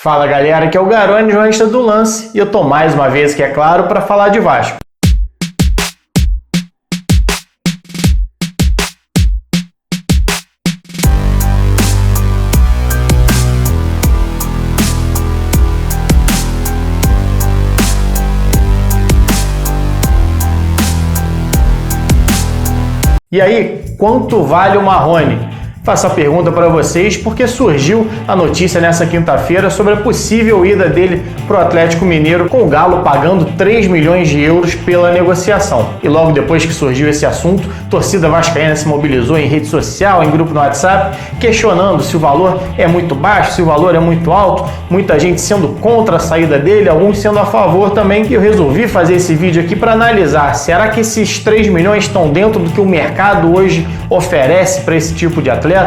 Fala galera, aqui é o Garone, jornalista do Lance, e eu tô mais uma vez aqui, é claro, para falar de Vasco. E aí, quanto vale o Marrone? Faço a pergunta para vocês porque surgiu a notícia nessa quinta-feira sobre a possível ida dele para o Atlético Mineiro, com o Galo pagando 3 milhões de euros pela negociação. E logo depois que surgiu esse assunto, a torcida vascaína se mobilizou em rede social, em grupo no WhatsApp, questionando se o valor é muito baixo, se o valor é muito alto, muita gente sendo contra a saída dele, alguns sendo a favor também. E eu resolvi fazer esse vídeo aqui para analisar, será que esses 3 milhões estão dentro do que o mercado hoje oferece para esse tipo de atleta?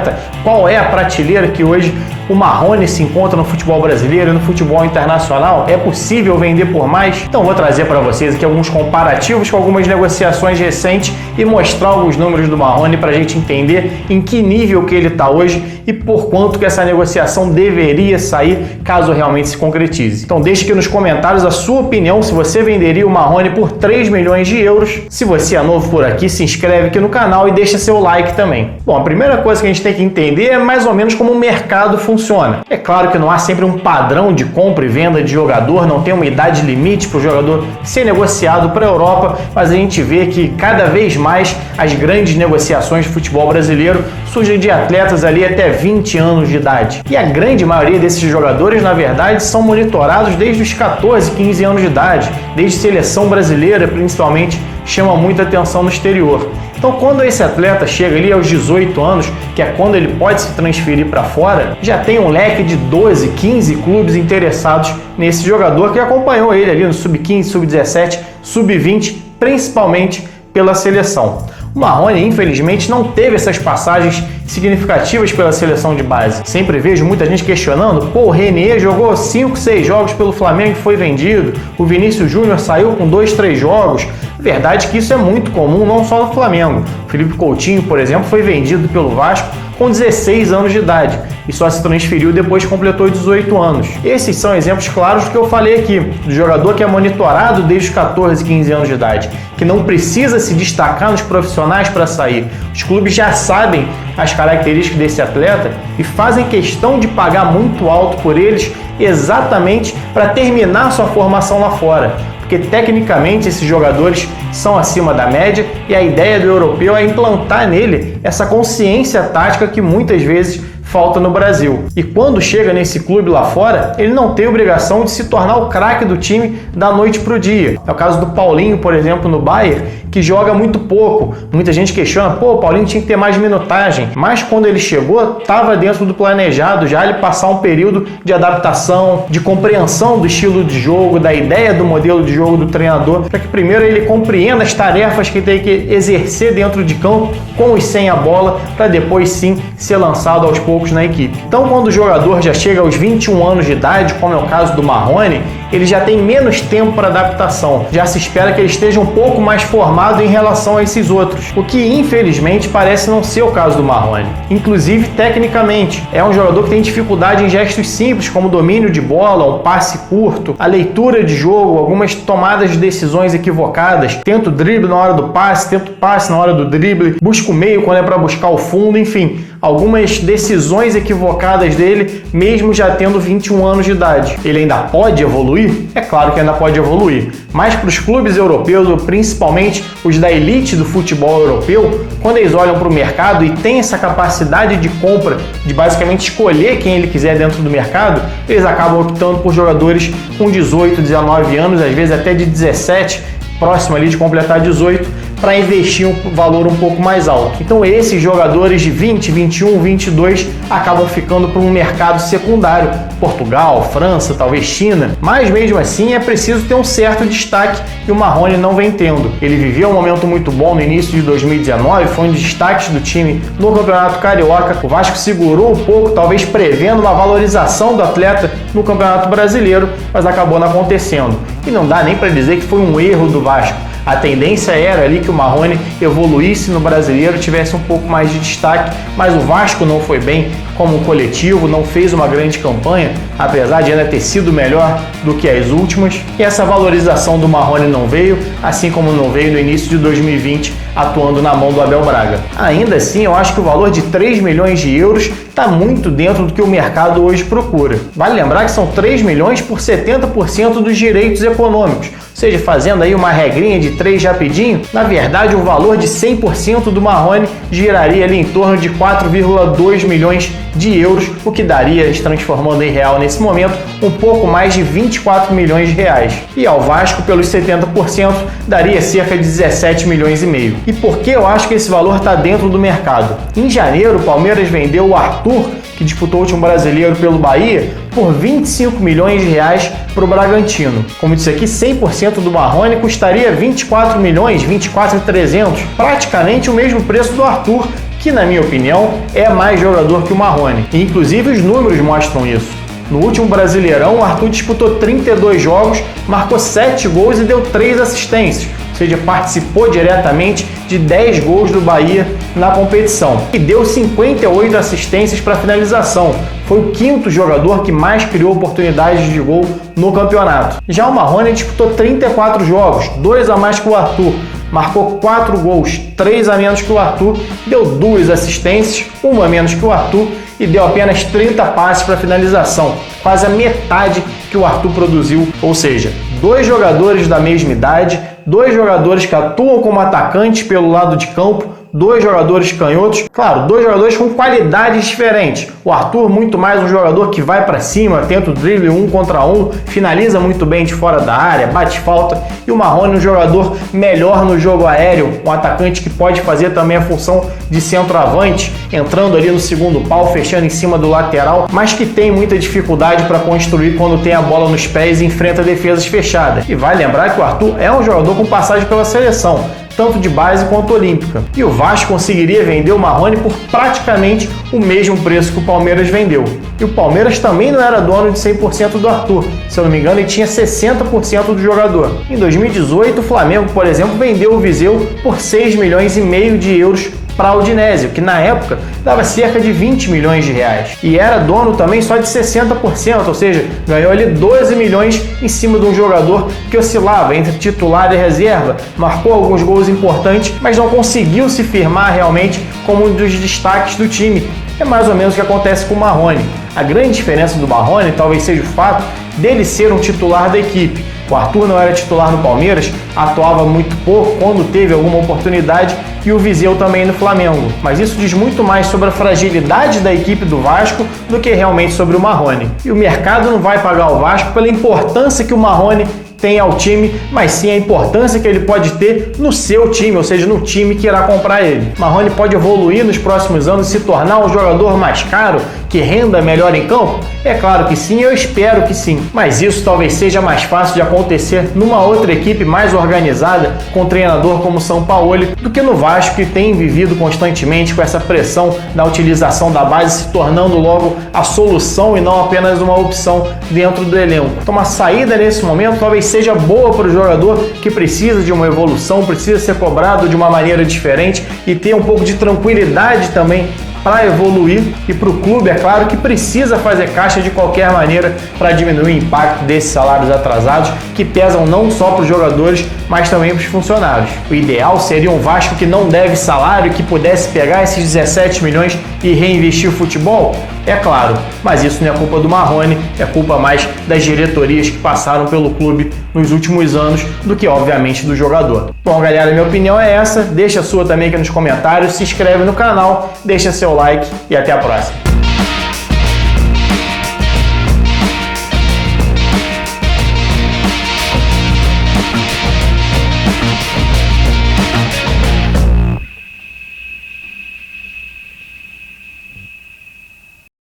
Qual é a prateleira que hoje o Marrone se encontra no futebol brasileiro e no futebol internacional? É possível vender por mais? Então vou trazer para vocês aqui alguns comparativos com algumas negociações recentes e mostrar alguns números do Marrone para a gente entender em que nível que ele está hoje e por quanto que essa negociação deveria sair caso realmente se concretize. Então deixe aqui nos comentários a sua opinião se você venderia o Marrone por 3 milhões de euros. Se você é novo por aqui, se inscreve aqui no canal e deixa seu like também. Bom, a primeira coisa que a gente tem que entender é mais ou menos como o mercado funciona. É claro que não há sempre um padrão de compra e venda de jogador, não tem uma idade limite para o jogador ser negociado para a Europa, mas a gente vê que cada vez mais as grandes negociações de futebol brasileiro surgem de atletas ali até 20 anos de idade. E a grande maioria desses jogadores, na verdade, são monitorados desde os 14, 15 anos de idade, desde seleção brasileira, principalmente, chama muita atenção no exterior. Então, quando esse atleta chega ali aos 18 anos, que é quando ele pode se transferir para fora, já tem um leque de 12, 15 clubes interessados nesse jogador que acompanhou ele ali no sub-15, sub-17, sub-20, principalmente pela seleção. O Marrone, infelizmente, não teve essas passagens significativas pela seleção de base. Sempre vejo muita gente questionando, o Renier jogou 5, 6 jogos pelo Flamengo e foi vendido, o Vinícius Júnior saiu com 2, 3 jogos. Verdade que isso é muito comum, não só no Flamengo. O Felipe Coutinho, por exemplo, foi vendido pelo Vasco com 16 anos de idade e só se transferiu depois que completou 18 anos. Esses são exemplos claros do que eu falei aqui, do jogador que é monitorado desde os 14, 15 anos de idade, que não precisa se destacar nos profissionais para sair. Os clubes já sabem as características desse atleta e fazem questão de pagar muito alto por eles exatamente para terminar sua formação lá fora. Porque tecnicamente esses jogadores são acima da média e a ideia do europeu é implantar nele essa consciência tática que muitas vezes falta no Brasil. E quando chega nesse clube lá fora, ele não tem obrigação de se tornar o craque do time da noite para o dia. É o caso do Paulinho, por exemplo, no Bayern, que joga muito pouco. Muita gente questiona, o Paulinho tinha que ter mais minutagem. Mas quando ele chegou, estava dentro do planejado já ele passar um período de adaptação, de compreensão do estilo de jogo, da ideia do modelo de jogo do treinador, para que primeiro ele compreenda as tarefas que tem que exercer dentro de campo, com e sem a bola, para depois sim ser lançado aos poucos na equipe. Então, quando o jogador já chega aos 21 anos de idade, como é o caso do Marrone, ele já tem menos tempo para adaptação. Já se espera que ele esteja um pouco mais formado em relação a esses outros, o que infelizmente parece não ser o caso do Marrone. Inclusive, tecnicamente, é um jogador que tem dificuldade em gestos simples, como domínio de bola, um passe curto, a leitura de jogo, algumas tomadas de decisões equivocadas, tenta o drible na hora do passe, tenta o passe na hora do drible, busca o meio quando é para buscar o fundo, enfim, algumas decisões equivocadas dele, mesmo já tendo 21 anos de idade. Ele ainda pode evoluir? É claro que ainda pode evoluir, mas para os clubes europeus, ou principalmente os da elite do futebol europeu, quando eles olham para o mercado e têm essa capacidade de compra, de basicamente escolher quem ele quiser dentro do mercado, eles acabam optando por jogadores com 18, 19 anos, às vezes até de 17, próximo ali de completar 18, para investir um valor um pouco mais alto. Então esses jogadores de 20, 21, 22 acabam ficando para um mercado secundário, Portugal, França, talvez China, mas mesmo assim é preciso ter um certo destaque que o Marrone não vem tendo. Ele viveu um momento muito bom no início de 2019, foi um dos destaques do time no Campeonato Carioca. O Vasco segurou um pouco, talvez prevendo uma valorização do atleta no Campeonato Brasileiro, mas acabou não acontecendo. E não dá nem para dizer que foi um erro do Vasco. A tendência era ali que o Marrone evoluísse no Brasileiro, tivesse um pouco mais de destaque, mas o Vasco não foi bem como coletivo, não fez uma grande campanha, apesar de ainda ter sido melhor do que as últimas. E essa valorização do Marrone não veio, assim como não veio no início de 2020, atuando na mão do Abel Braga. Ainda assim, eu acho que o valor de 3 milhões de euros está muito dentro do que o mercado hoje procura. Vale lembrar que são 3 milhões por 70% dos direitos econômicos, ou seja, fazendo aí uma regrinha de 3 rapidinho, na verdade o valor de 100% do Marrone giraria ali em torno de 4,2 milhões de euros, o que daria, se transformando em real nesse momento, um pouco mais de 24 milhões de reais. E ao Vasco, pelos 70%, daria cerca de 17 milhões e meio. E por que eu acho que esse valor está dentro do mercado? Em janeiro, o Palmeiras vendeu o Arthur, que disputou o último brasileiro pelo Bahia, por 25 milhões de reais para o Bragantino. Como disse aqui, 100% do Marrone custaria 24 milhões, 24.300, praticamente o mesmo preço do Arthur, que na minha opinião é mais jogador que o Marrone. E, inclusive os números mostram isso. No último Brasileirão, o Arthur disputou 32 jogos, marcou 7 gols e deu 3 assistências, ou seja, participou diretamente de 10 gols do Bahia na competição e deu 58 assistências para finalização. Foi o 5º jogador que mais criou oportunidades de gol no campeonato. Já o Marrone disputou 34 jogos, 2 a mais que o Arthur, marcou 4 gols, 3 a menos que o Arthur, deu 2 assistências, 1 a menos que o Arthur e deu apenas 30 passes para finalização, quase a metade que o Arthur produziu, ou seja, 2 jogadores da mesma idade, 2 jogadores que atuam como atacantes pelo lado de campo, 2 jogadores canhotos, claro, 2 jogadores com qualidades diferentes. O Arthur muito mais um jogador que vai para cima, tenta o drible 1 contra 1, finaliza muito bem de fora da área, bate falta, e o Marrone um jogador melhor no jogo aéreo, um atacante que pode fazer também a função de centroavante, entrando ali no segundo pau, fechando em cima do lateral, mas que tem muita dificuldade para construir quando tem a bola nos pés e enfrenta defesas fechadas. E vai lembrar que o Arthur é um jogador com passagem pela seleção, tanto de base quanto olímpica. E o Vasco conseguiria vender o Marrone por praticamente o mesmo preço que o Palmeiras vendeu. E o Palmeiras também não era dono de 100% do Arthur. Se eu não me engano, ele tinha 60% do jogador. Em 2018, o Flamengo, por exemplo, vendeu o Viseu por 6 milhões e meio de euros para a Udinese, que na época dava cerca de 20 milhões de reais. E era dono também só de 60%, ou seja, ganhou ali 12 milhões em cima de um jogador que oscilava entre titular e reserva, marcou alguns gols importantes, mas não conseguiu se firmar realmente como um dos destaques do time. É mais ou menos o que acontece com o Marrone. A grande diferença do Marrone talvez seja o fato dele ser um titular da equipe. O Arthur não era titular no Palmeiras, atuava muito pouco, quando teve alguma oportunidade, e o Viseu também no Flamengo. Mas isso diz muito mais sobre a fragilidade da equipe do Vasco do que realmente sobre o Marrone. E o mercado não vai pagar o Vasco pela importância que o Marrone tem ao time, mas sim a importância que ele pode ter no seu time, ou seja, no time que irá comprar ele. Marrone pode evoluir nos próximos anos e se tornar um jogador mais caro, que renda melhor em campo? É claro que sim, eu espero que sim. Mas isso talvez seja mais fácil de acontecer numa outra equipe mais organizada, com um treinador como o Sampaoli, do que no Vasco, que tem vivido constantemente com essa pressão da utilização da base, se tornando logo a solução e não apenas uma opção dentro do elenco. Então uma saída nesse momento talvez seja boa para o jogador que precisa de uma evolução, precisa ser cobrado de uma maneira diferente e ter um pouco de tranquilidade também para evoluir, e para o clube, é claro, que precisa fazer caixa de qualquer maneira para diminuir o impacto desses salários atrasados, que pesam não só para os jogadores, mas também para os funcionários. O ideal seria um Vasco que não deve salário, que pudesse pegar esses 17 milhões e reinvestir o futebol? É claro, mas isso não é culpa do Marrone, é culpa mais das diretorias que passaram pelo clube nos últimos anos do que, obviamente, do jogador. Bom, galera, minha opinião é essa. Deixa a sua também aqui nos comentários, se inscreve no canal, deixa seu like e até a próxima.